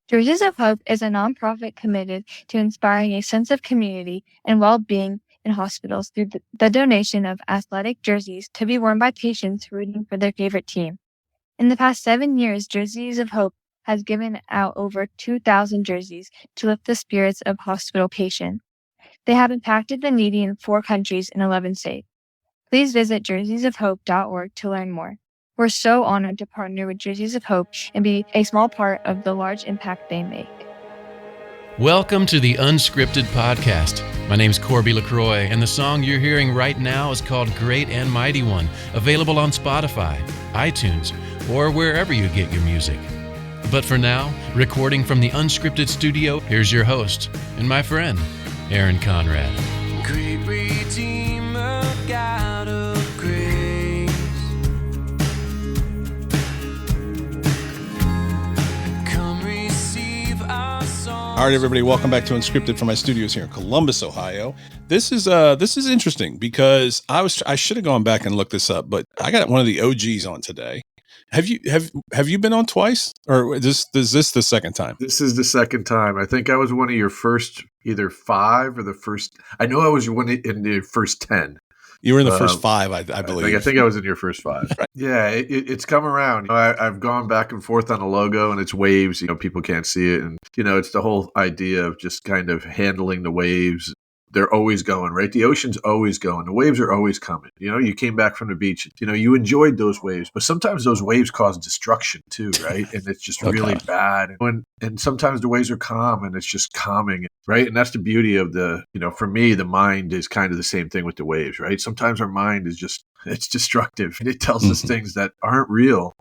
Jerseys of Hope is a nonprofit committed to inspiring a sense of community and well-being in hospitals through the donation of athletic jerseys to be worn by patients rooting for their favorite team. In the past 7 years, Jerseys of Hope has given out over 2,000 jerseys to lift the spirits of hospital patients. They have impacted the needy in 4 countries and 11 states. Please visit jerseysofhope.org to learn more. We're so honored to partner with Jerseys of Hope and be a small part of the large impact they make. Welcome to the Unscripted Podcast. My name's Corby LaCroix, and the song you're hearing right now is called Great and Mighty One, available on Spotify, iTunes, or wherever you get your music. But for now, recording from the Unscripted studio, here's your host and my friend, Aaron Conrad. Great Redeemer, God of grace, come receive our song. All right, everybody, welcome back to Unscripted from my studios here in Columbus, Ohio. This is interesting because I should have gone back and looked this up, but I got one of the OGs on today. Have you been on twice, or is this the second time? This is the second time. I think I was one of your first, either 5 or the first. I know I was in the first 10. You were in the first 5, I believe. I think I was in your first 5. Right. Yeah, it's come around. I've gone back and forth on a logo, and it's waves. People can't see it, and it's the whole idea of just kind of handling the waves. They're always going, right? The ocean's always going. The waves are always coming. You came back from the beach. You enjoyed those waves, but sometimes those waves cause destruction too, right? And it's just really bad. And sometimes the waves are calm, and it's just calming, right? And that's the beauty of for me, the mind is kind of the same thing with the waves, right? Sometimes our mind is it's destructive, and it tells us things that aren't real.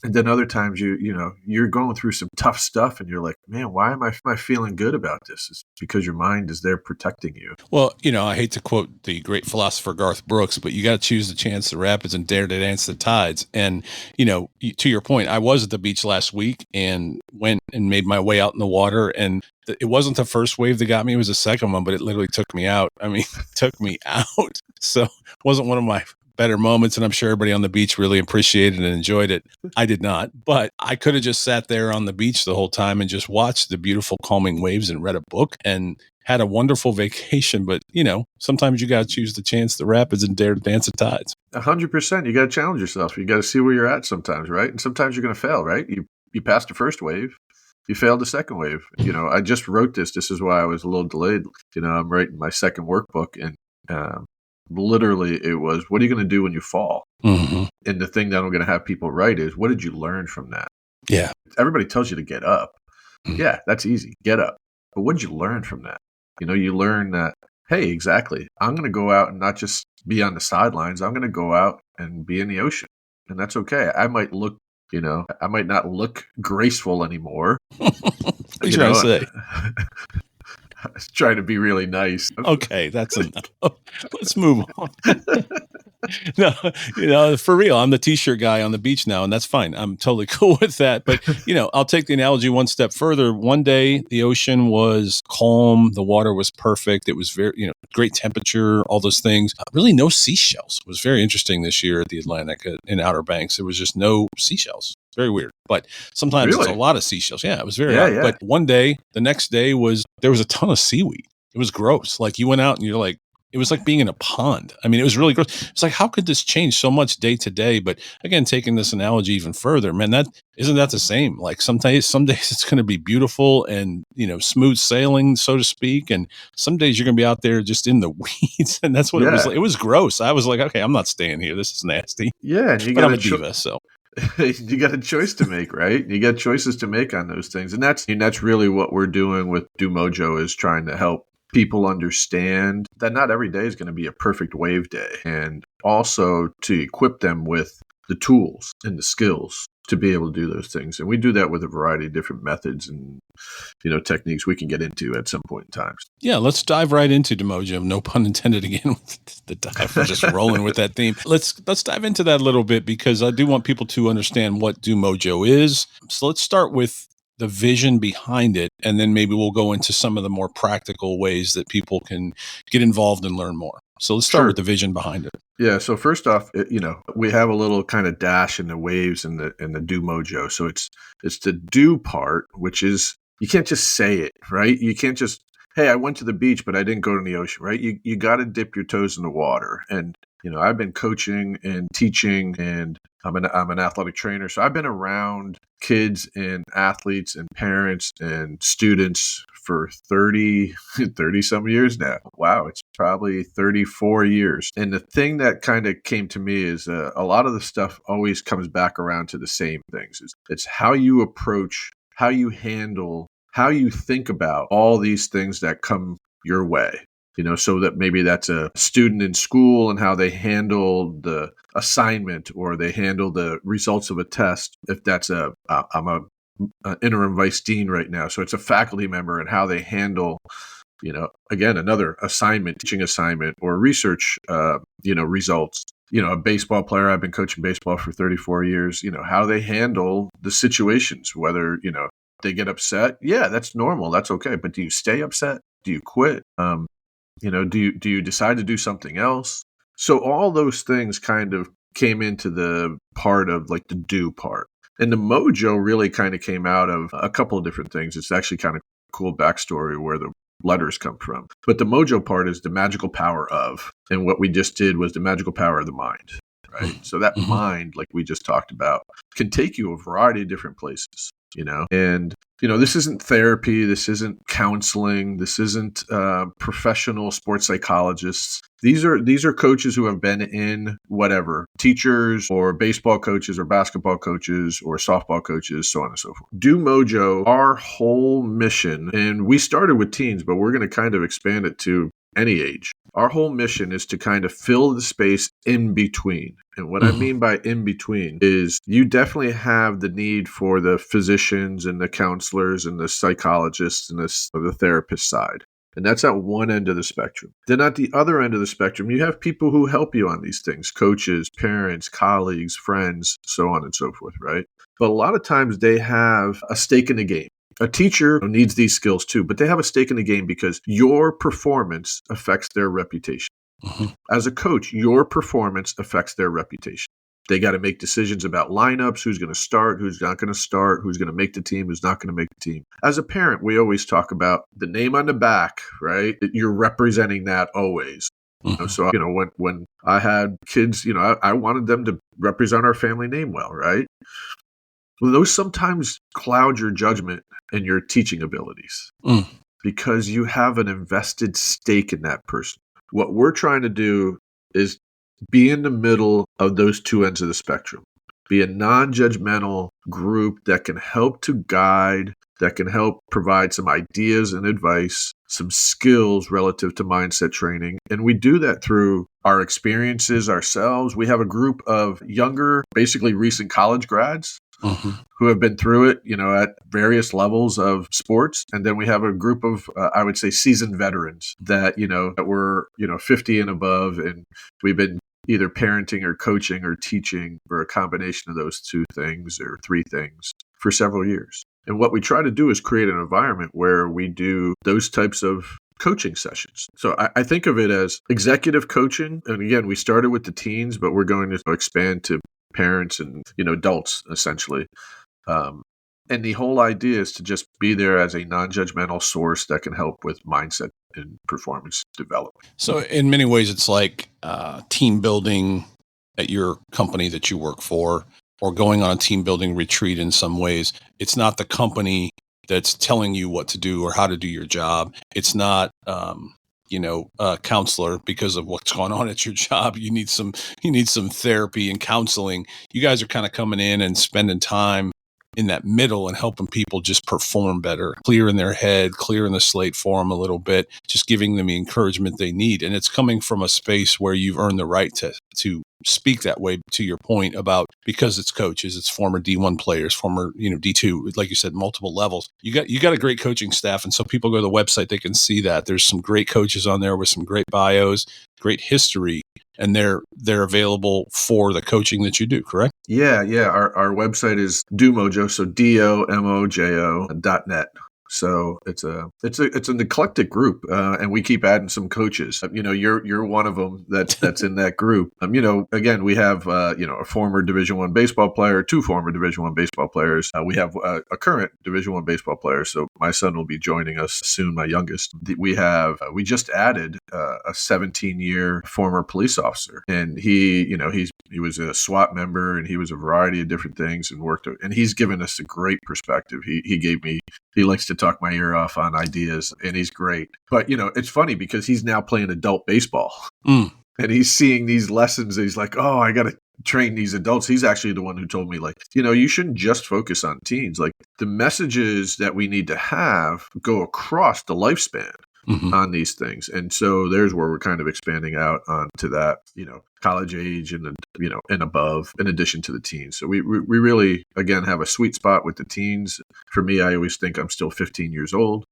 And then other times you're going through some tough stuff, and you're like, man, why am I feeling good about this? It's because your mind is there protecting you. Well, I hate to quote the great philosopher Garth Brooks, but you got to choose to chance the rapids and dare to dance the tides. And, to your point, I was at the beach last week and went and made my way out in the water, and it wasn't the first wave that got me. It was the second one, but it literally took me out. I mean, took me out. So it wasn't one of my better moments, and I'm sure everybody on the beach really appreciated and enjoyed it. I did not, but I could have just sat there on the beach the whole time and just watched the beautiful calming waves and read a book and had a wonderful vacation. But sometimes you got to choose to chance the rapids and dare to dance the tides. 100%. You got to challenge yourself. You got to see where you're at sometimes, right? And sometimes you're going to fail, right? You passed the first wave. You failed the second wave. I just wrote this. This is why I was a little delayed. I'm writing my second workbook, and literally it was, what are you going to do when you fall? Mm-hmm. And the thing that I'm going to have people write is, what did you learn from that? Yeah. Everybody tells you to get up. Mm-hmm. Yeah, that's easy. Get up. But what did you learn from that? You learn that, hey, exactly. I'm going to go out and not just be on the sidelines. I'm going to go out and be in the ocean. And that's okay. I might not look graceful anymore. What are you trying to say? I was trying to be really nice. Okay, that's enough. Let's move on. No, for real, I'm the t-shirt guy on the beach now, and that's fine. I'm totally cool with that. But, I'll take the analogy one step further. One day, the ocean was calm. The water was perfect. It was very, great temperature, all those things. Really no seashells. It was very interesting this year at the Atlantic in Outer Banks. There was just no seashells. Very weird. But sometimes It's a lot of seashells. Yeah, it was very odd. Yeah. But one day, the next day there was a ton of seaweed. It was gross. Like you went out and you're like, it was like being in a pond. I mean, it was really gross. It's like, how could this change so much day to day? But again, taking this analogy even further, man, isn't that the same? Like some days it's going to be beautiful and, smooth sailing, so to speak. And some days you're going to be out there just in the weeds. And that's what it was like. It was gross. I was like, okay, I'm not staying here. This is nasty. Yeah. And I'm a diva, so. You got a choice to make, right? You got choices to make on those things. And that's really what we're doing with Do Mojo, is trying to help people understand that not every day is going to be a perfect wave day, and also to equip them with the tools and the skills to be able to do those things. And we do that with a variety of different methods and, techniques we can get into at some point in time. Yeah, let's dive right into Do Mojo. No pun intended again with the dive. We're just rolling with that theme. Let's dive into that a little bit, because I do want people to understand what Do Mojo is. So let's start with the vision behind it, and then maybe we'll go into some of the more practical ways that people can get involved and learn more. So let's start with the vision behind it. Yeah. So first off, we have a little kind of dash in the waves and the do mojo. So it's the do part, which is you can't just say it, right? You can't just, hey, I went to the beach, but I didn't go to the ocean, right? You got to dip your toes in the water. And I've been coaching and teaching, and I'm an athletic trainer, so I've been around kids and athletes and parents and students for 30 some years now. Wow, it's probably 34 years. And the thing that kind of came to me is a lot of the stuff always comes back around to the same things. It's how you approach, how you handle, how you think about all these things that come your way. So that maybe that's a student in school and how they handle the assignment or they handle the results of a test. If that's I'm an interim vice dean right now, so it's a faculty member and how they handle, again, another assignment, teaching assignment or research, results. A baseball player, I've been coaching baseball for 34 years, how they handle the situations, whether, they get upset. Yeah, that's normal. That's okay. But do you stay upset? Do you quit? Do you decide to do something else? So all those things kind of came into the part of like the do part. And the mojo really kind of came out of a couple of different things. It's actually kind of cool backstory where the letters come from. But the mojo part is the magical power of. And what we just did was the magical power of the mind, right? So that mind, like we just talked about, can take you a variety of different places. And this isn't therapy, this isn't counseling, this isn't professional sports psychologists. These are coaches who have been in whatever, teachers or baseball coaches or basketball coaches or softball coaches, so on and so forth. Do Mojo, our whole mission, and we started with teens, but we're going to kind of expand it to any age. Our whole mission is to kind of fill the space in between. And what I mean by in between is you definitely have the need for the physicians and the counselors and the psychologists and the therapist side. And that's at one end of the spectrum. Then at the other end of the spectrum, you have people who help you on these things, coaches, parents, colleagues, friends, so on and so forth, right? But a lot of times they have a stake in the game. A teacher needs these skills too, but they have a stake in the game because your performance affects their reputation. As a coach, your performance affects their reputation. They got to make decisions about lineups, who's going to start, who's not going to start, who's going to make the team, who's not going to make the team. As a parent, we always talk about the name on the back, right? You're representing that always. So, when I had kids, I wanted them to represent our family name well, right? Well, those sometimes cloud your judgment and your teaching abilities because you have an invested stake in that person. What we're trying to do is be in the middle of those two ends of the spectrum. Be a non-judgmental group that can help to guide, that can help provide some ideas and advice, some skills relative to mindset training. And we do that through our experiences ourselves. We have a group of younger, basically recent college grads who have been through it, at various levels of sports. And then we have a group of, I would say, seasoned veterans that were, 50 and above. And we've been either parenting or coaching or teaching, or a combination of those two things or three things for several years. And what we try to do is create an environment where we do those types of coaching sessions. So I think of it as executive coaching. And again, we started with the teens, but we're going to expand to parents and adults essentially, and the whole idea is to just be there as a non-judgmental source that can help with mindset and performance development. So in many ways it's like team building at your company that you work for, or going on a team building retreat. In some ways it's not the company that's telling you what to do or how to do your job. It's not counselor because of what's going on at your job. You need some therapy and counseling. You guys are kind of coming in and spending time in that middle and helping people just perform better, clear in their head, clear in the slate for them a little bit, just giving them the encouragement they need. And it's coming from a space where you've earned the right to speak that way, to your point about, because it's coaches, it's former D1 players, former, D2, like you said, multiple levels. You got a great coaching staff. And so people go to the website, they can see that there's some great coaches on there with some great bios, great history, and they're available for the coaching that you do, correct? Yeah. Our website is DoMojo, so DoMojo.net. So it's an eclectic group, and we keep adding some coaches. You're one of them that's in that group. Again, we have a former Division I baseball player, two former Division I baseball players. We have a current Division I baseball player. So my son will be joining us soon. My youngest. We just added a 17-year former police officer, and he was a SWAT member, and he was a variety of different things and worked. And he's given us a great perspective. He likes to talk my ear off on ideas, and he's great. But, it's funny because he's now playing adult baseball, and he's seeing these lessons. And he's like, oh, I got to train these adults. He's actually the one who told me, like, you shouldn't just focus on teens. Like, the messages that we need to have go across the lifespan. On these things. And so there's where we're kind of expanding out onto that, college age and above, in addition to the teens. So we really, again, have a sweet spot with the teens. For me, I always think I'm still 15 years old.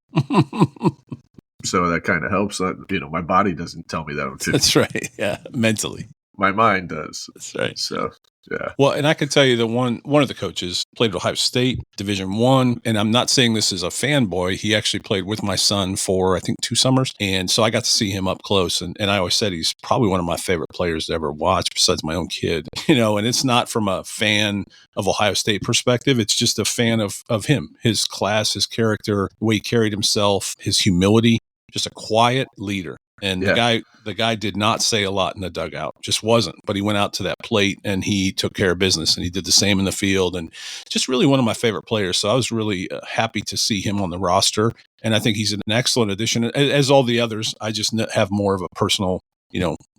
So that kind of helps. My body doesn't tell me that I'm 15. That's right. Yeah. Mentally. My mind does. That's right. So, yeah. Well, and I can tell you that one of the coaches played at Ohio State, Division I, and I'm not saying this as a fanboy. He actually played with my son for, I think, 2 summers. And so I got to see him up close. And I always said he's probably one of my favorite players to ever watch besides my own kid, and it's not from a fan of Ohio State perspective. It's just a fan of him, his class, his character, the way he carried himself, his humility, just a quiet leader. And the guy did not say a lot in the dugout, just wasn't. But he went out to that plate and he took care of business, and he did the same in the field. And just really one of my favorite players. So I was really happy to see him on the roster. And I think he's an excellent addition, as all the others. I just have more of a personal,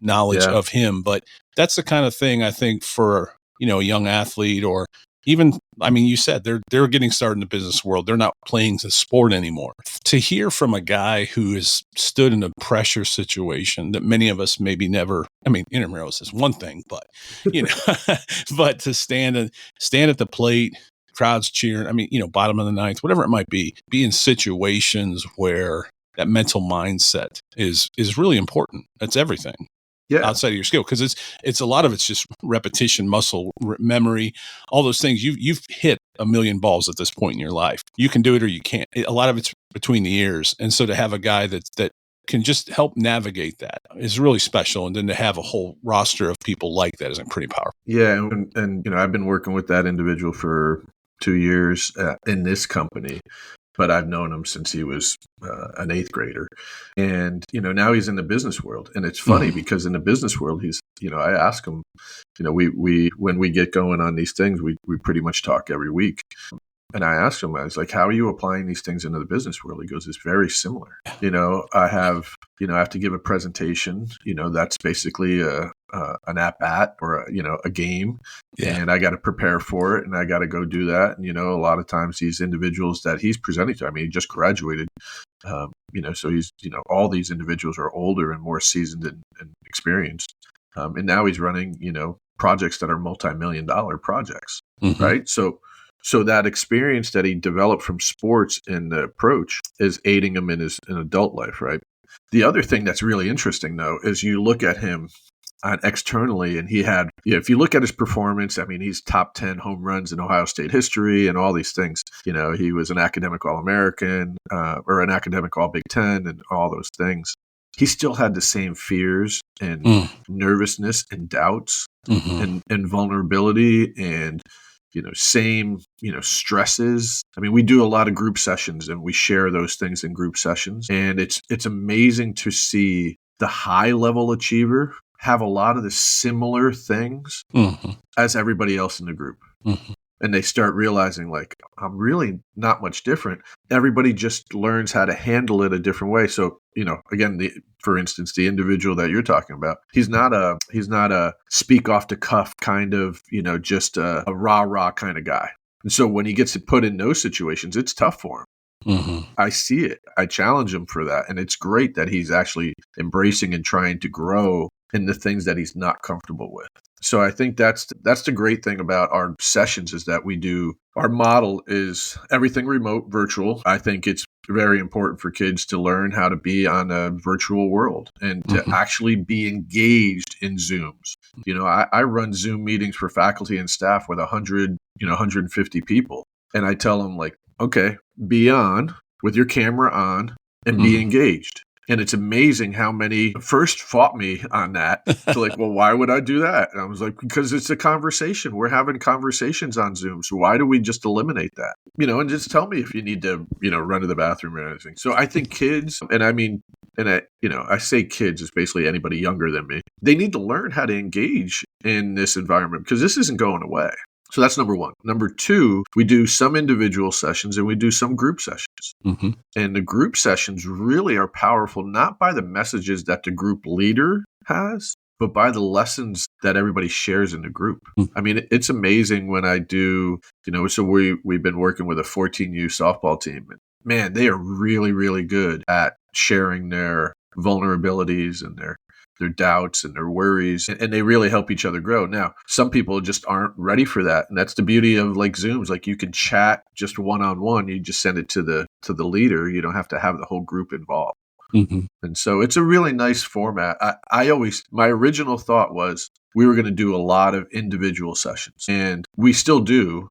knowledge of him. But that's the kind of thing I think for, a young athlete, or even, you said they're getting started in the business world. They're not playing the sport anymore. To hear from a guy who has stood in a pressure situation that many of us maybe never, intramurals is one thing, but, but to stand at the plate, crowds cheering, bottom of the ninth, whatever it might be in situations where that mental mindset is really important. That's everything. Yeah. Outside of your skill, because it's a lot of it's just repetition, muscle memory, all those things. You've hit a million balls at this point in your life. You can do it or you can't. A lot of it's between the ears, and so to have a guy that can just help navigate that is really special. And then to have a whole roster of people like that is pretty powerful. Yeah, and I've been working with that individual for 2 years in this company. But I've known him since he was an 8th grader. And, now he's in the business world. And it's funny because in the business world, he's, I ask him, we when we get going on these things, we pretty much talk every week. And I asked him, I was like, how are you applying these things into the business world? He goes, it's very similar. I have to give a presentation, that's basically an at-bat or a game. Yeah. And I got to prepare for it, and I got to go do that. And, a lot of times these individuals that he's presenting to, he just graduated, so he's, all these individuals are older and more seasoned and experienced. And now he's running, projects that are multi-million-dollar projects, right? So that experience that he developed from sports and the approach is aiding him in his adult life, right? The other thing that's really interesting, though, is you look at him externally, and he had, if you look at his performance, he's top 10 home runs in Ohio State history and all these things. He was an academic All-American or an academic All-Big Ten and all those things. He still had the same fears and nervousness and doubts and vulnerability and same, stresses. We do a lot of group sessions, and we share those things in group sessions. And it's amazing to see the high level achiever have a lot of the similar things as everybody else in the group. And they start realizing, like, I'm really not much different. Everybody just learns how to handle it a different way. So, again, for instance, the individual that you're talking about, he's not a speak off the cuff kind of, just a rah-rah kind of guy. And so when he gets put in those situations, it's tough for him. I see it. I challenge him for that. And it's great that he's actually embracing and trying to grow in the things that he's not comfortable with. So I think that's the great thing about our sessions is that we do, our model is everything remote, virtual. I think it's very important for kids to learn how to be on a virtual world and to actually be engaged in Zooms. I run Zoom meetings for faculty and staff with 100, 150 people. And I tell them, like, okay, be on, with your camera on and be engaged. And it's amazing how many first fought me on that. So like, well, why would I do that? And I was like, because it's a conversation. We're having conversations on Zoom. So why do we just eliminate that? And just tell me if you need to, run to the bathroom or anything. So I think kids, and I mean, I say kids is basically anybody younger than me. They need to learn how to engage in this environment because this isn't going away. So that's number one. Number two, we do some individual sessions and we do some group sessions. And the group sessions really are powerful, not by the messages that the group leader has, but by the lessons that everybody shares in the group. I mean, it's amazing when I do, so we've been working with a 14U softball team. And man, they are really, really good at sharing their vulnerabilities and their doubts and their worries, and they really help each other grow. Now, some people just aren't ready for that. And that's the beauty of like Zooms. Like you can chat just one-on-one. You just send it to the leader. You don't have to have the whole group involved. And so it's a really nice format. My original thought was we were going to do a lot of individual sessions, and we still do.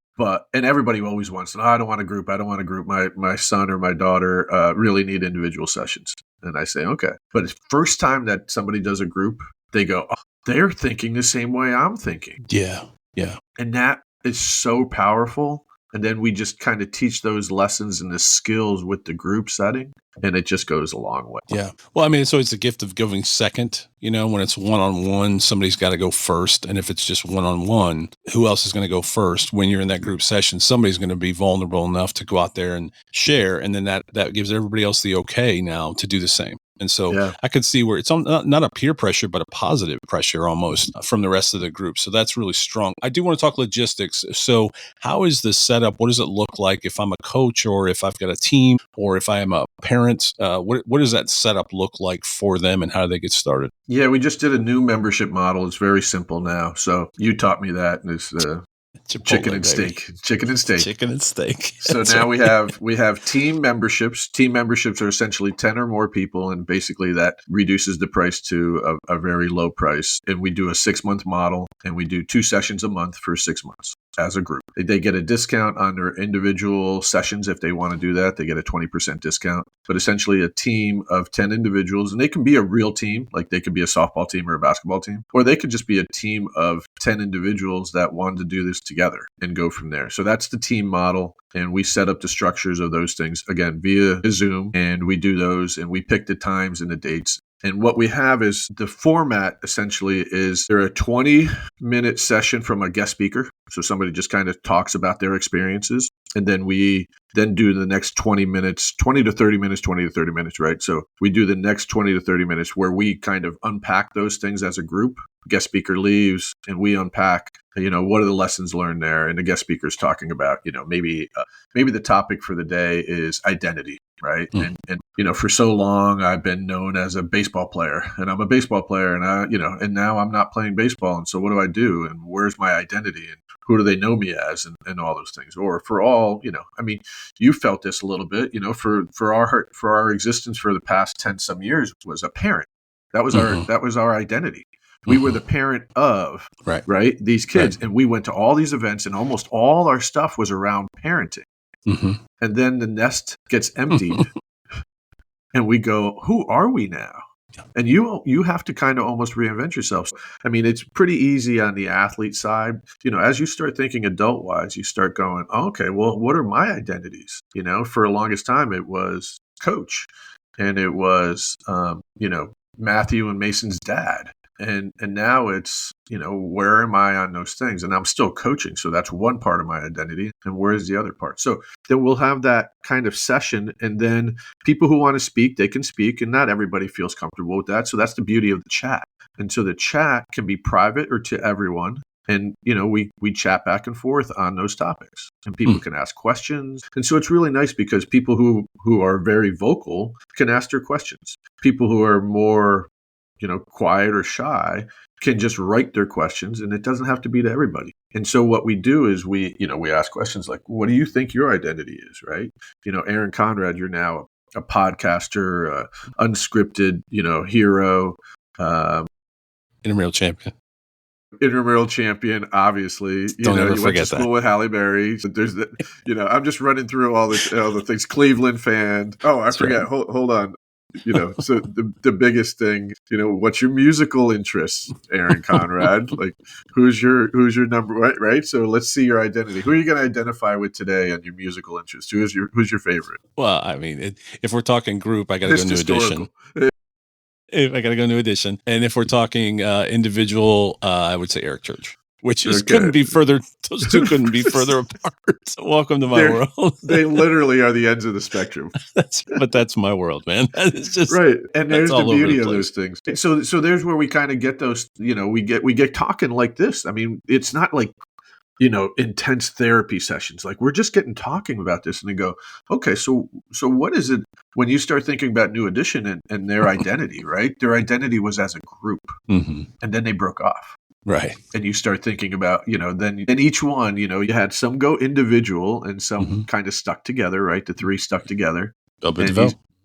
And everybody always wants, I don't want a group. I don't want a group. My son or my daughter really need individual sessions. And I say, okay. But the first time that somebody does a group, they go, oh, they're thinking the same way I'm thinking. Yeah. And that is so powerful. And then we just kind of teach those lessons and the skills with the group setting. And it just goes a long way. Yeah. Well, I mean, it's always the gift of going second. When it's one-on-one, somebody's got to go first. And if it's just one-on-one, who else is going to go first? When you're in that group session, somebody's going to be vulnerable enough to go out there and share. And then that gives everybody else the okay now to do the same. And so I could see where it's not a peer pressure, but a positive pressure almost from the rest of the group. So that's really strong. I do want to talk logistics. So how is the setup? What does it look like if I'm a coach or if I've got a team or if I am a parent? What does that setup look like for them and how do they get started? Yeah, we just did a new membership model. It's very simple now. So you taught me that. And it's chicken and steak. So now we have team memberships. Team memberships are essentially 10 or more people, and basically that reduces the price to a very low price. And we do a 6-month model, and we do 2 sessions a month for 6 months as a group. They get a discount on their individual sessions if they want to do that. They get a 20% discount. But essentially a team of 10 individuals, and they can be a real team, like they could be a softball team or a basketball team, or they could just be a team of 10 individuals that wanted to do this together and go from there. So that's the team model. And we set up the structures of those things, again, via Zoom. And we do those and we pick the times and the dates. And what we have is the format essentially is there a 20-minute session from a guest speaker. So somebody just kind of talks about their experiences. And then we then do the next 20 to 30 minutes, right? So we do the next 20 to 30 minutes where we kind of unpack those things as a group. Guest speaker leaves and we unpack, what are the lessons learned there? And the guest speaker is talking about, maybe the topic for the day is identity. Right. And for so long, I've been known as a baseball player and I'm a baseball player and and now I'm not playing baseball. And so what do I do? And where's my identity? And who do they know me as? And all those things. Or for all, you felt this a little bit, for our existence for the past 10 some years was a parent. That was our identity. We were the parent of, right, these kids. Right. And we went to all these events and almost all our stuff was around parenting. And then the nest gets emptied and we go, who are we now? And you have to kind of almost reinvent yourself. I mean, it's pretty easy on the athlete side. As you start thinking adult wise, you start going, okay, well, what are my identities? For the longest time, it was coach and it was, Matthew and Mason's dad. And now it's, where am I on those things? And I'm still coaching. So that's one part of my identity. And where's the other part? So then we'll have that kind of session. And then people who want to speak, they can speak. And not everybody feels comfortable with that. So that's the beauty of the chat. And so the chat can be private or to everyone. And, we chat back and forth on those topics and people can ask questions. And so it's really nice because people who are very vocal can ask their questions. People who are more quiet or shy can just write their questions and it doesn't have to be to everybody. And so what we do is we ask questions like, what do you think your identity is? Right. Aaron Conrad, you're now a podcaster, unscripted, hero, intramural champion. intramural champion, obviously. Don't ever You went to forget that. school with Halle Berry. So there's the, I'm just running through all the things. Cleveland fan. Oh, I That's forget. right. Hold on. So the biggest thing, what's your musical interests, Aaron Conrad? Like, who's your number, right? So let's see your identity. Who are you going to identify with today on your musical interest? Who's your favorite? Well, I mean, if we're talking group, I got to go Just New historical. Edition. If I got to go New Edition, and if we're talking individual, I would say Eric Church, which is Okay. couldn't be further. Those two couldn't be further apart. Welcome to my world. They literally are the ends of the spectrum. But that's my world, man. It's just right, and there's the all over beauty the of place. those things. So there's where we kind of get those. We get talking like this. I mean, it's not like intense therapy sessions. Like, we're just getting talking about this, and they go, okay, so what is it when you start thinking about New Edition and their identity, right? Their identity was as a group, Mm-hmm. and then they broke off. Right. And you start thinking about, then each one, you had some go individual and some kind of stuck together, right? The three stuck together.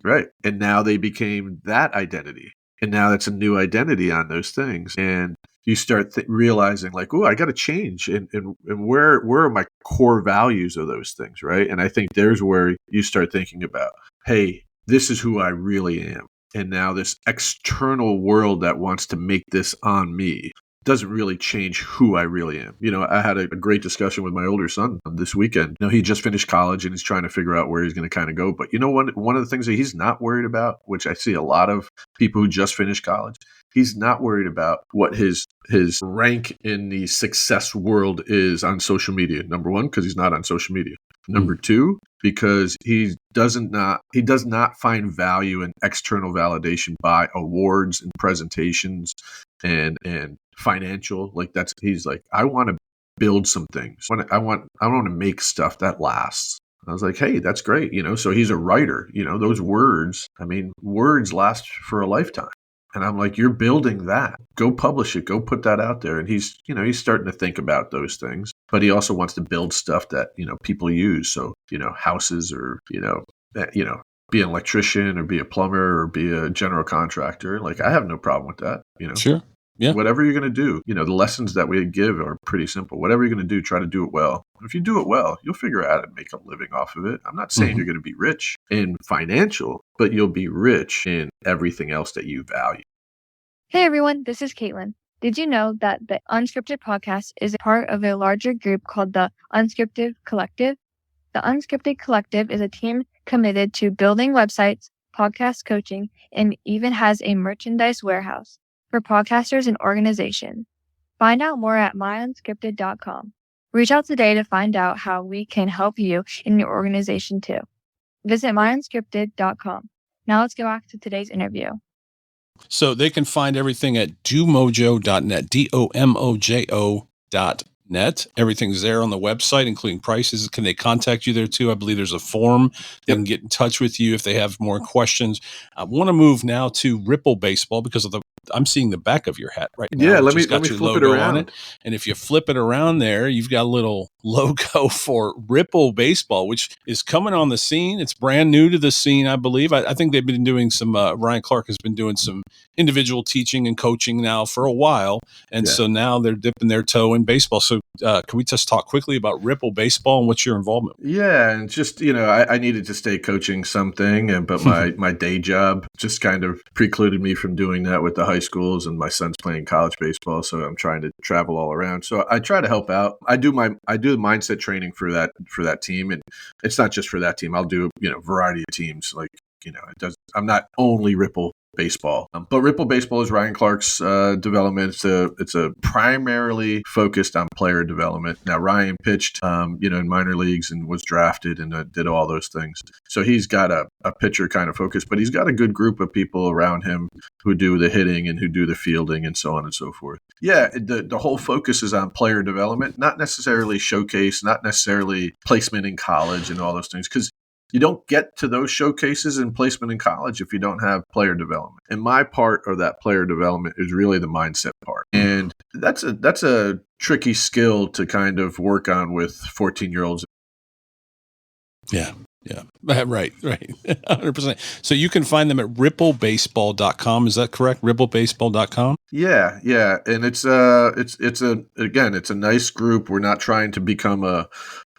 Right. And now they became that identity. And now that's a new identity on those things. And you start realizing like, oh, I got to change. And where are my core values of those things, right? And I think there's where you start thinking about, hey, this is who I really am. And now this external world that wants to make this on me doesn't really change who I really am. I had a great discussion with my older son this weekend. He just finished college and he's trying to figure out where he's going to kind of go. But one of the things that he's not worried about, which I see a lot of people who just finished college, he's not worried about what his rank in the success world is on social media. Number one, because he's not on social media. Number two, because he does not find value in external validation by awards and presentations and financial. He's like, I want to build some things. I want to make stuff that lasts. I was like, hey, that's great. So he's a writer. Those words last for a lifetime. And I'm like, you're building that. Go publish it. Go put that out there. And he's starting to think about those things. But he also wants to build stuff that, people use. So, houses or, be an electrician or be a plumber or be a general contractor. Like, I have no problem with that. Sure. Yeah. Whatever you're going to do, the lessons that we give are pretty simple. Whatever you're going to do, try to do it well. If you do it well, you'll figure out how to make a living off of it. I'm not saying you're going to be rich in financial, but you'll be rich in everything else that you value. Hey everyone, this is Caitlin. Did you know that the Unscripted podcast is a part of a larger group called the Unscripted Collective? The Unscripted Collective is a team committed to building websites, podcast coaching, and even has a merchandise warehouse for podcasters and organizations. Find out more at myunscripted.com. Reach out today to find out how we can help you in your organization too. Visit myunscripted.com. Now let's go back to today's interview. So they can find everything at domojo.net, domojo.net. Everything's there on the website, including prices. Can they contact you there too? I believe there's a form. They can get in touch with you if they have more questions. I want to move now to Ripple Baseball because I'm seeing the back of your hat right now. Yeah, let me flip it around. On it. And if you flip it around there, you've got a little logo for Ripple Baseball, which is coming on the scene. It's brand new to the scene, I believe. I think they've been doing some, Ryan Clark has been doing some individual teaching and coaching now for a while. And so now they're dipping their toe in baseball. So can we just talk quickly about Ripple Baseball and what's your involvement? Yeah, and just, I needed to stay coaching something, but my day job just kind of precluded me from doing that with the high schools, and my son's playing college baseball, so I'm trying to travel all around. So I try to help out. I do the mindset training for that team, and it's not just for that team. I'll do, a variety of teams. Like, I'm not only Ripple Baseball, but Ripple Baseball is Ryan Clark's development. It's a primarily focused on player development. Now Ryan pitched, in minor leagues and was drafted and did all those things. So he's got a pitcher kind of focus, but he's got a good group of people around him who do the hitting and who do the fielding and so on and so forth. Yeah, the whole focus is on player development, not necessarily showcase, not necessarily placement in college and all those things, because you don't get to those showcases and placement in college if you don't have player development. And my part of that player development is really the mindset part. And that's a tricky skill to kind of work on with 14-year-olds. Yeah. Yeah. Right. 100%. So you can find them at ripplebaseball.com. Is that correct? Ripplebaseball.com? Yeah, yeah, and it's a nice group. We're not trying to become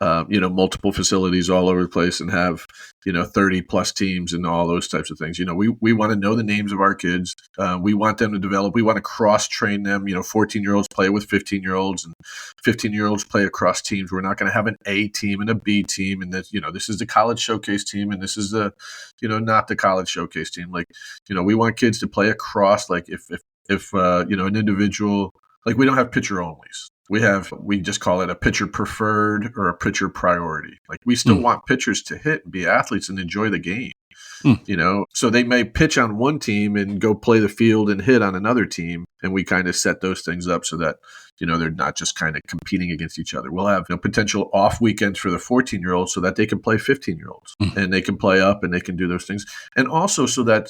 multiple facilities all over the place and have 30 plus teams and all those types of things. We want to know the names of our kids. We want them to develop. We want to cross train them. 14-year-olds play with 15-year-olds, and 15-year-olds play across teams. We're not going to have an A team and a B team, and that this is the college showcase team, and this is the not the college showcase team. Like we want kids to play across. Like if an individual, like we don't have pitcher onlys. We just call it a pitcher preferred or a pitcher priority. Like we still want pitchers to hit and be athletes and enjoy the game. So they may pitch on one team and go play the field and hit on another team. And we kind of set those things up so that, they're not just kind of competing against each other. We'll have potential off weekends for the 14-year-olds so that they can play 15-year-olds and they can play up and they can do those things. And also so that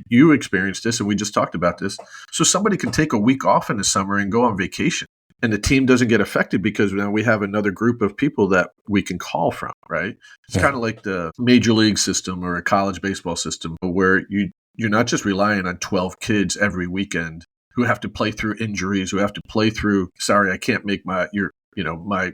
you experienced this, and we just talked about this, so somebody can take a week off in the summer and go on vacation. And the team doesn't get affected because now we have another group of people that we can call from, right? It's kind of like the major league system or a college baseball system where you're not just relying on 12 kids every weekend who have to play through injuries, who have to play through, sorry, I can't make my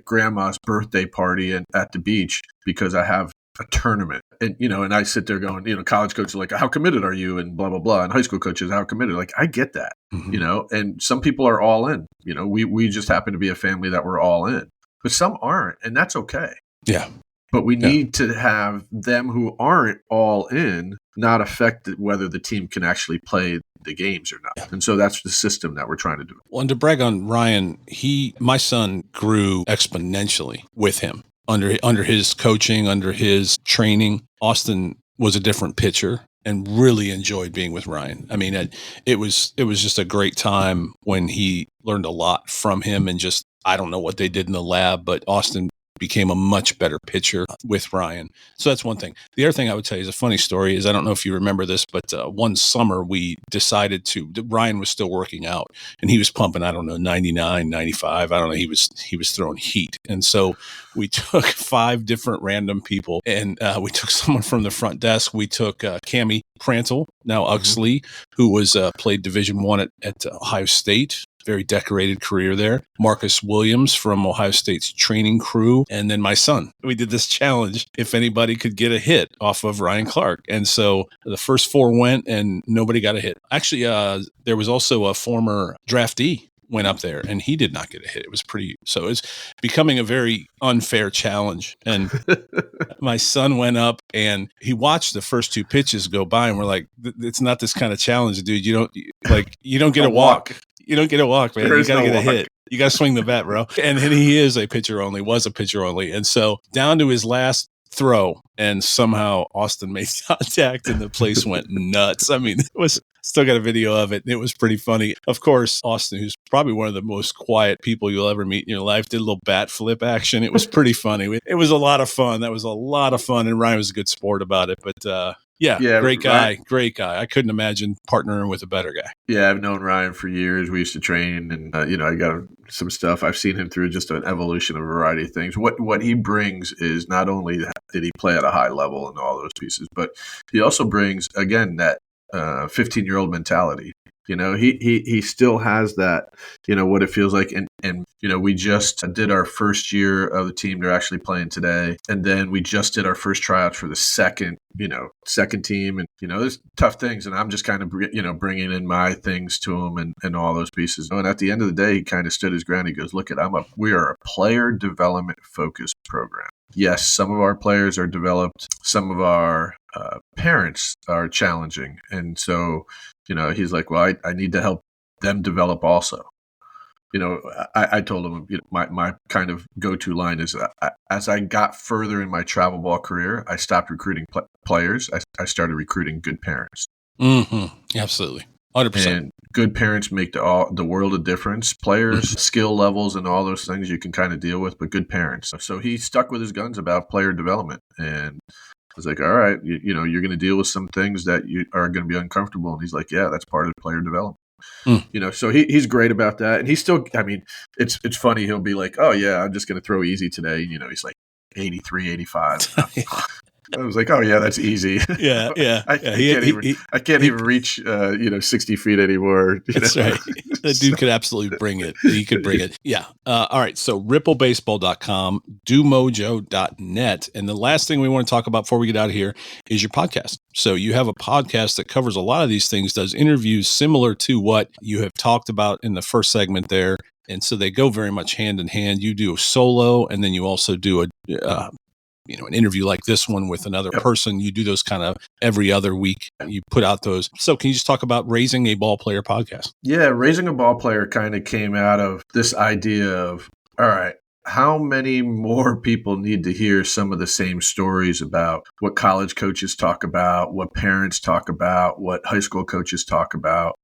grandma's birthday party at the beach because I have a tournament. And I sit there going, college coaches are like, how committed are you? And blah, blah, blah. And high school coaches, how committed? Like, I get that, and some people are all in, we just happen to be a family that we're all in, but some aren't. And that's okay. Yeah. But we need to have them who aren't all in not affect whether the team can actually play the games or not. Yeah. And so that's the system that we're trying to do. Well, and to brag on Ryan, my son grew exponentially with him under his coaching, under his training. Austin was a different pitcher and really enjoyed being with Ryan. I mean, it was just a great time when he learned a lot from him, and just, I don't know what they did in the lab, but Austin became a much better pitcher with Ryan. So that's one thing. The other thing I would tell you is a funny story is, I don't know if you remember this, but one summer we decided Ryan was still working out and he was pumping, 99, 95. I don't know. He was throwing heat. And so we took 5 different random people, and we took someone from the front desk. We took Cammie Prantle, now Uxley, who was played Division I at Ohio State. Very decorated career there. Marcus Williams from Ohio State's training crew. And then my son. We did this challenge if anybody could get a hit off of Ryan Clark. And so the first 4 went and nobody got a hit. Actually, there was also a former draftee went up there and he did not get a hit. It was so it's becoming a very unfair challenge. And my son went up and he watched the first 2 pitches go by, and we're like, it's not this kind of challenge, dude. You don't get a walk. You don't get a walk, man. You got to get a hit. You got to swing the bat, bro. And then he was a pitcher only. And so down to his last throw, and somehow Austin made contact and the place went nuts. I mean, still got a video of it. And it was pretty funny. Of course, Austin, who's probably one of the most quiet people you'll ever meet in your life, did a little bat flip action. It was pretty funny. It was a lot of fun. That was a lot of fun. And Ryan was a good sport about it. But, yeah, great guy. I couldn't imagine partnering with a better guy. Yeah, I've known Ryan for years. We used to train, and I got some stuff. I've seen him through just an evolution of a variety of things. What he brings is not only did he play at a high level and all those pieces, but he also brings, again, that 15-year-old mentality. He still has that, what it feels like. And we just did our first year of the team. They're actually playing today. And then we just did our first tryouts for the second team. And, there's tough things. And I'm just kind of, bringing in my things to him and all those pieces. And at the end of the day, he kind of stood his ground. He goes, look, we are a player development focused program. Yes, some of our players are developed. Some of our parents are challenging. And so, he's like, well, I need to help them develop also. I told him, my kind of go-to line is, as I got further in my travel ball career, I stopped recruiting players. I started recruiting good parents. Mm-hmm. Absolutely. 100%. And good parents make the world of difference. Players, skill levels, and all those things you can kind of deal with, but good parents. So he stuck with his guns about player development. And I was like, all right, you're going to deal with some things that you are going to be uncomfortable. And he's like, yeah, that's part of player development. So he's great about that. And he's still, I mean, it's funny. He'll be like, oh yeah, I'm just going to throw easy today. He's like 83, 85. I was like, oh yeah, that's easy. Yeah, yeah, I yeah. can't even reach 60 feet anymore. That's right. That dude could absolutely bring it. He could bring it. Yeah. All right. So ripplebaseball.com, domojo.net. And the last thing we want to talk about before we get out of here is your podcast. So you have a podcast that covers a lot of these things, does interviews similar to what you have talked about in the first segment there. And so they go very much hand in hand. You do a solo, and then you also do an interview like this one with another person. You do those kind of every other week. You put out those. So can you just talk about Raising a Ball Player podcast? Yeah, Raising a Ball Player kind of came out of this idea of, all right, how many more people need to hear some of the same stories about what college coaches talk about, what parents talk about, what high school coaches talk about,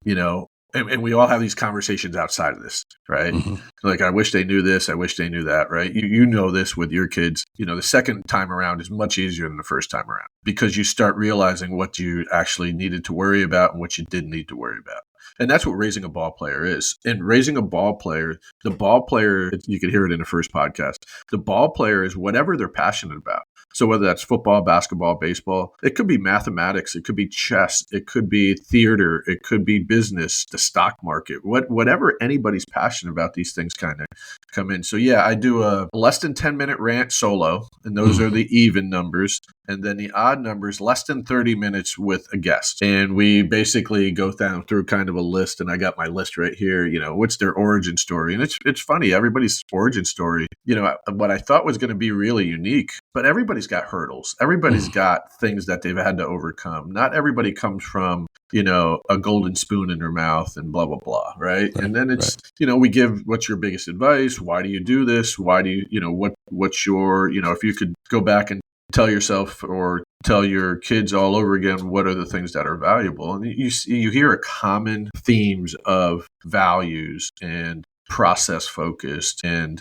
and we all have these conversations outside of this, right? Mm-hmm. Like, I wish they knew this. I wish they knew that, right? You know this with your kids. The second time around is much easier than the first time around because you start realizing what you actually needed to worry about and what you didn't need to worry about. And that's what raising a ball player is. And raising a ball player, the ball player, you could hear it in the first podcast, the ball player is whatever they're passionate about. So whether that's football, basketball, baseball, it could be mathematics, it could be chess, it could be theater, it could be business, the stock market, whatever anybody's passionate about, these things kind of come in. So yeah, I do a less than 10-minute rant solo, and those are the even numbers. And then the odd numbers, less than 30 minutes with a guest. And we basically go down through kind of a list, and I got my list right here, what's their origin story. And it's funny, everybody's origin story, what I thought was going to be really unique, but everybody's got hurdles. Everybody's got things that they've had to overcome. Not everybody comes from, a golden spoon in their mouth and blah, blah, blah. Right. And then it's, we give, what's your biggest advice? Why do you do this? Why do you, what's your, if you could go back and tell yourself or tell your kids all over again, what are the things that are valuable? And you hear a common themes of values and process focused and,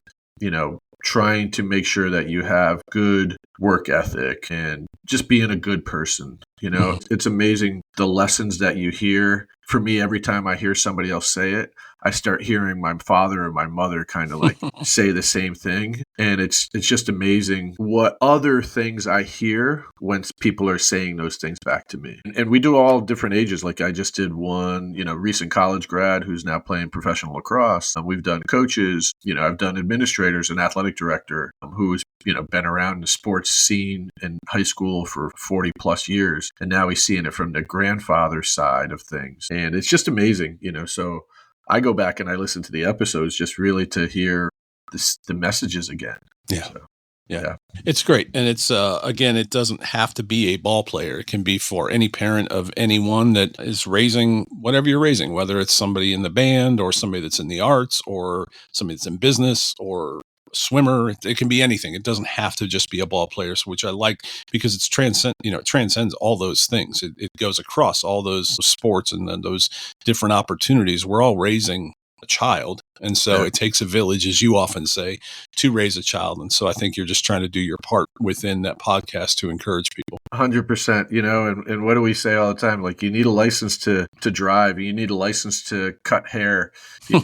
trying to make sure that you have good work ethic and just being a good person. It's amazing the lessons that you hear. For me, every time I hear somebody else say it, I start hearing my father and my mother kind of like say the same thing. And it's just amazing what other things I hear when people are saying those things back to me. And we do all different ages. Like I just did one, recent college grad who's now playing professional lacrosse. We've done coaches, I've done administrators and athletic director who's been around the sports scene in high school for 40 plus years. And now he's seeing it from the grandfather side of things. And it's just amazing, so I go back and I listen to the episodes just really to hear the messages again. Yeah. So, yeah. It's great. And it's, again, it doesn't have to be a ball player. It can be for any parent of anyone that is raising whatever you're raising, whether it's somebody in the band or somebody that's in the arts or somebody that's in business or swimmer. It can be anything. It doesn't have to just be a ball player, which I like because it transcends all those things. It goes across all those sports and then those different opportunities. We're all raising a child. And so it takes a village, as you often say, to raise a child. And so I think you're just trying to do your part within that podcast to encourage people. 100%, and what do we say all the time? Like, you need a license to drive. You need a license to cut hair. You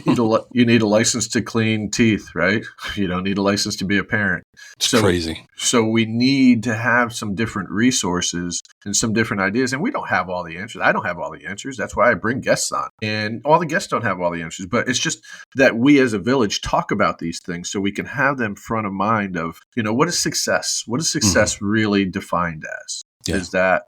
need a license to clean teeth, right? You don't need a license to be a parent. It's crazy. So we need to have some different resources and some different ideas. And we don't have all the answers. I don't have all the answers. That's why I bring guests on. And all the guests don't have all the answers. But it's just that we as a village talk about these things so we can have them front of mind of, what is success? What is success really defined as? Yeah. Is that,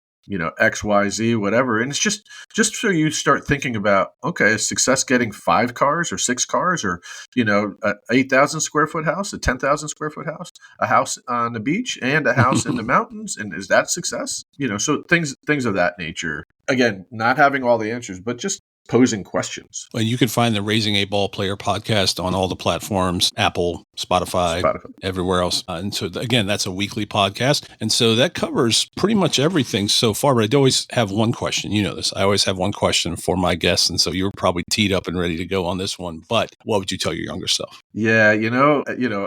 X, Y, Z, whatever. And it's just so you start thinking about, okay, is success getting 5 cars or 6 cars or, a 8,000 square foot house, a 10,000 square foot house, a house on the beach and a house in the mountains? And is that success? So things of that nature. Again, not having all the answers, but just posing questions. And you can find the Raising a Ball Player podcast on all the platforms, Apple, Spotify, everywhere else. And so, again, that's a weekly podcast. And so that covers pretty much everything so far. But I always have one question. You know this. I always have one question for my guests. And so you were probably teed up and ready to go on this one. But what would you tell your younger self? Yeah,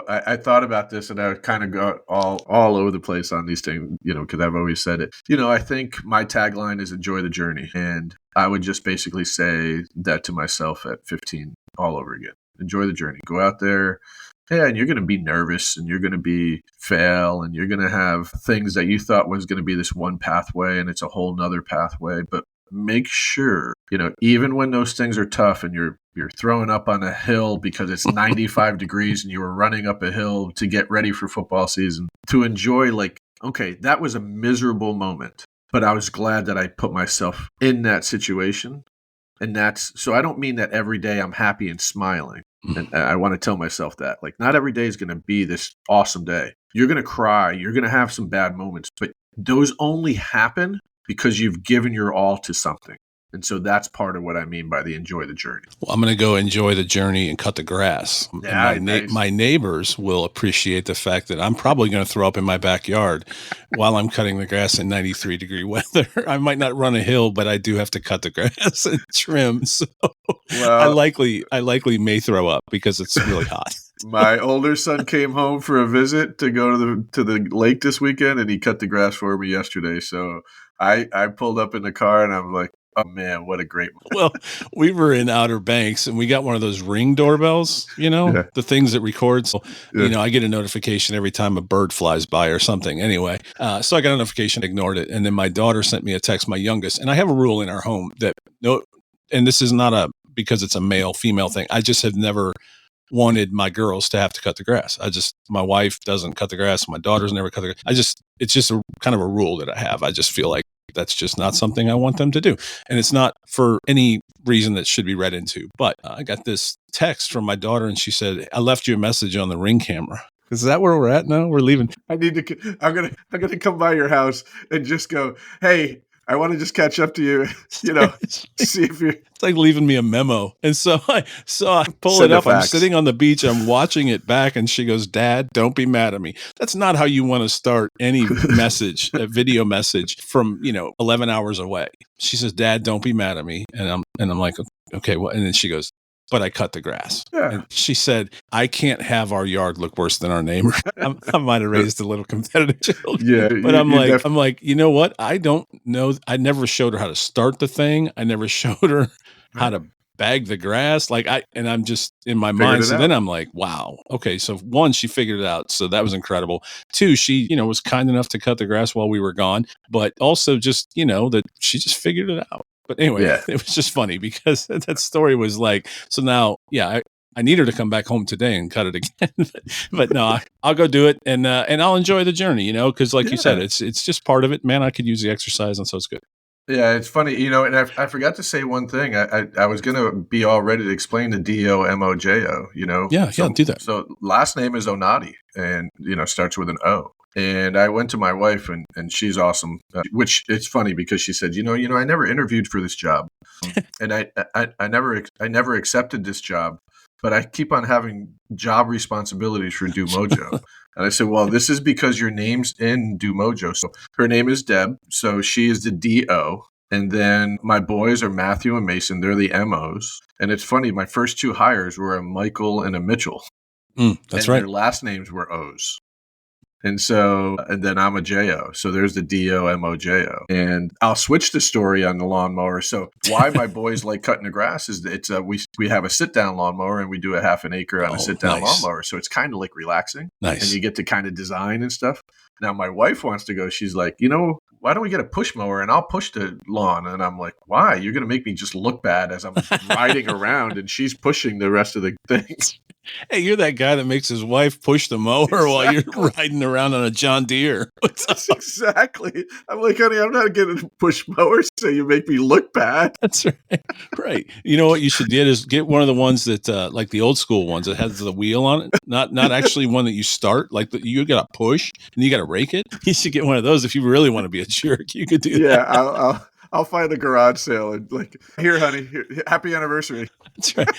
I thought about this and I kind of got all over the place on these things, because I've always said it. I think my tagline is enjoy the journey. And I would just basically say that to myself at 15 all over again. Enjoy the journey. Go out there, Yeah, and you're going to be nervous and you're going to be fail and you're going to have things that you thought was going to be this one pathway and it's a whole nother pathway. But make sure, even when those things are tough and you're throwing up on a hill because it's 95 degrees and you were running up a hill to get ready for football season, to enjoy okay, that was a miserable moment, but I was glad that I put myself in that situation. And so I don't mean that every day I'm happy and smiling. And I want to tell myself that, not every day is going to be this awesome day. You're going to cry. You're going to have some bad moments, but those only happen because you've given your all to something. And so that's part of what I mean by the enjoy the journey. Well, I'm going to go enjoy the journey and cut the grass. Yeah, And nice. my neighbors will appreciate the fact that I'm probably going to throw up in my backyard while I'm cutting the grass in 93-degree weather. I might not run a hill, but I do have to cut the grass and trim. So I likely may throw up because it's really hot. My older son came home for a visit to go to the lake this weekend, and he cut the grass for me yesterday. So I pulled up in the car, and I'm like, oh man, what a great moment. Well, we were in Outer Banks and we got one of those Ring doorbells, the things that records. I get a notification every time a bird flies by or something. Anyway, so I got a notification, ignored it. And then my daughter sent me a text, my youngest. And I have a rule in our home that and this is not because it's a male female thing. I just have never wanted my girls to have to cut the grass. My wife doesn't cut the grass. My daughter's never cut the grass. It's just a kind of a rule that I have. I just feel like that's just not something I want them to do. And it's not for any reason that should be read into. But I got this text from my daughter and she said, I left you a message on the Ring camera. Is that where we're at now? We're leaving. I'm gonna come by your house and just go, hey, I want to just catch up to you, see if you're. It's like leaving me a memo. And so I pull it up. I'm sitting on the beach. I'm watching it back. And she goes, Dad, don't be mad at me. That's not how you want to start any message, a video message from, 11 hours away. She says, Dad, don't be mad at me. And I'm like, okay, well, and then she goes, but I cut the grass. Yeah. And she said, I can't have our yard look worse than our neighbor. I might have raised a little competitive children. Yeah. But I'm like, you know what? I don't know. I never showed her how to start the thing. I never showed her how to bag the grass. And I'm just in my mind. So then I'm like, wow. Okay. So one, she figured it out. So that was incredible. Two, she, was kind enough to cut the grass while we were gone, but also just, that she just figured it out. But anyway, It was just funny because that story was like, so now, I need her to come back home today and cut it again. but no, I'll go do it and I'll enjoy the journey, because like you said, it's just part of it, man. I could use the exercise and so it's good. Yeah, it's funny, and I forgot to say one thing. I was going to be all ready to explain the Mojo, Yeah, do that. So last name is Onate and, starts with an O. And I went to my wife and she's awesome, which it's funny because she said, I never interviewed for this job and I never accepted this job, but I keep on having job responsibilities for Do Mojo. And I said, well, this is because your name's in Do Mojo. So her name is Deb. So she is the DO. And then my boys are Matthew and Mason. They're the MOs. And it's funny, my first two hires were a Michael and a Mitchell. That's right. Their last names were O's. And then I'm a JO. So there's the DO, MOJO. And I'll switch the story on the lawnmower. So why my boys like cutting the grass is that we have a sit-down lawnmower and we do a half an acre on a sit-down lawnmower. So it's kind of like relaxing. Nice. And you get to kind of design and stuff. Now my wife wants to go. She's like, why don't we get a push mower and I'll push the lawn? And I'm like, why? You're going to make me just look bad as I'm riding around and she's pushing the rest of the things. Hey, you're that guy that makes his wife push the mower while you're riding around on a John Deere. That's exactly. I'm like, honey, I'm not getting a push mower, so you make me look bad. That's right. Right. You know what you should get is get one of the ones that, like the old school ones that has the wheel on it. Not actually one that you start. Like you got to push and you got to rake it. You should get one of those if you really want to be a jerk. You could do that. Yeah, I'll find a garage sale and here, honey, happy anniversary. That's right.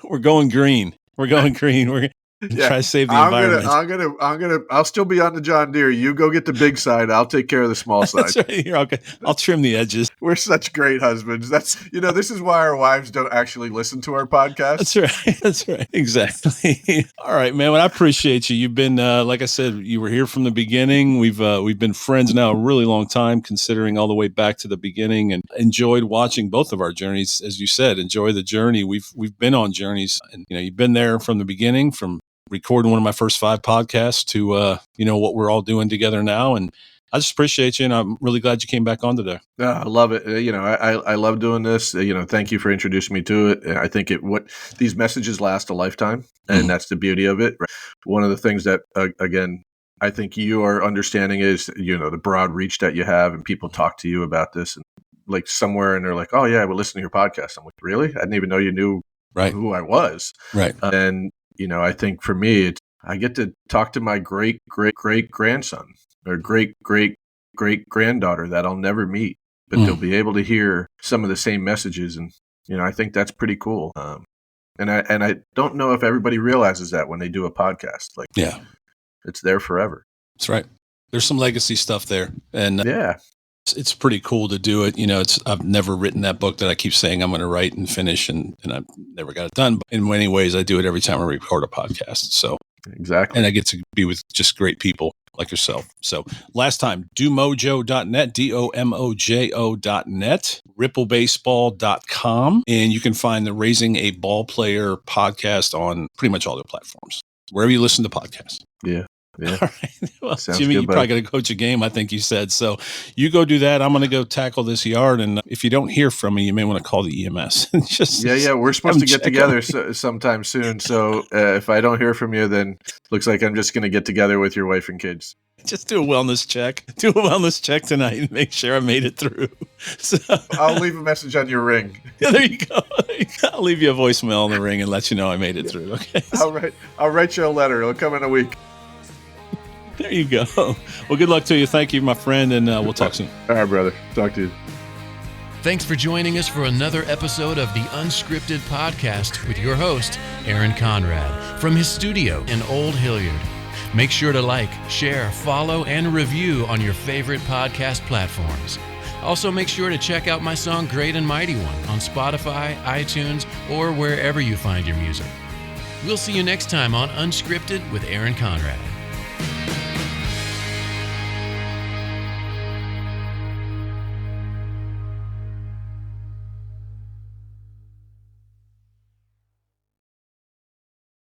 We're going green. We're going green. We're gonna try to save the environment. I'll still be on the John Deere. You go get the big side. I'll take care of the small side. That's right. You're okay. I'll trim the edges. We're such great husbands. This is why our wives don't actually listen to our podcast. That's right. That's right. Exactly. All right, man. Well, I appreciate you. You've been, like I said, you were here from the beginning. We've been friends now a really long time, considering all the way back to the beginning, and enjoyed watching both of our journeys. As you said, enjoy the journey. We've been on journeys, and you've been there from the beginning, from recording one of my first 5 podcasts to, what we're all doing together now. And I just appreciate you. And I'm really glad you came back on today. I love it. I love doing this. Thank you for introducing me to it. I think these messages last a lifetime, and that's the beauty of it. One of the things that, again, I think you are understanding is, the broad reach that you have, and people talk to you about this and like somewhere, and they're like, oh yeah, I would listen to your podcast. I'm like, really? I didn't even know you knew who I was. Right. And, I think for me, I get to talk to my great grandson or great granddaughter that I'll never meet, but they'll be able to hear some of the same messages. And, I think that's pretty cool. And I don't know if everybody realizes that when they do a podcast, like, it's there forever. That's right. There's some legacy stuff there. And yeah, it's pretty cool to do it. I've never written that book that I keep saying I'm going to write and finish, and I've never got it done. But in many ways, I do it every time I record a podcast. So exactly. And I get to be with just great people like yourself. So last time, domojo.net, DOMOJO.net, ripplebaseball.com. And you can find the Raising a Ballplayer podcast on pretty much all their platforms, wherever you listen to podcasts. Yeah. Yeah. All right. Well, Sounds Jimmy, good, you probably got to coach a game, I think you said. So you go do that. I'm going to go tackle this yard. And if you don't hear from me, you may want to call the EMS. Yeah. We're supposed to get together sometime soon. So if I don't hear from you, then looks like I'm just going to get together with your wife and kids. Just do a wellness check. Do a wellness check tonight and make sure I made it through. So I'll leave a message on your ring. Yeah, there you go. I'll leave you a voicemail on the ring and let you know I made it through. Okay. I'll write you a letter. It'll come in a week. There you go. Well, good luck to you. Thank you, my friend, and we'll talk soon. All right, brother. Talk to you. Thanks for joining us for another episode of the Unscripted Podcast with your host, Aaron Conrad, from his studio in Old Hilliard. Make sure to like, share, follow, and review on your favorite podcast platforms. Also, make sure to check out my song Great and Mighty One on Spotify, iTunes, or wherever you find your music. We'll see you next time on Unscripted with Aaron Conrad.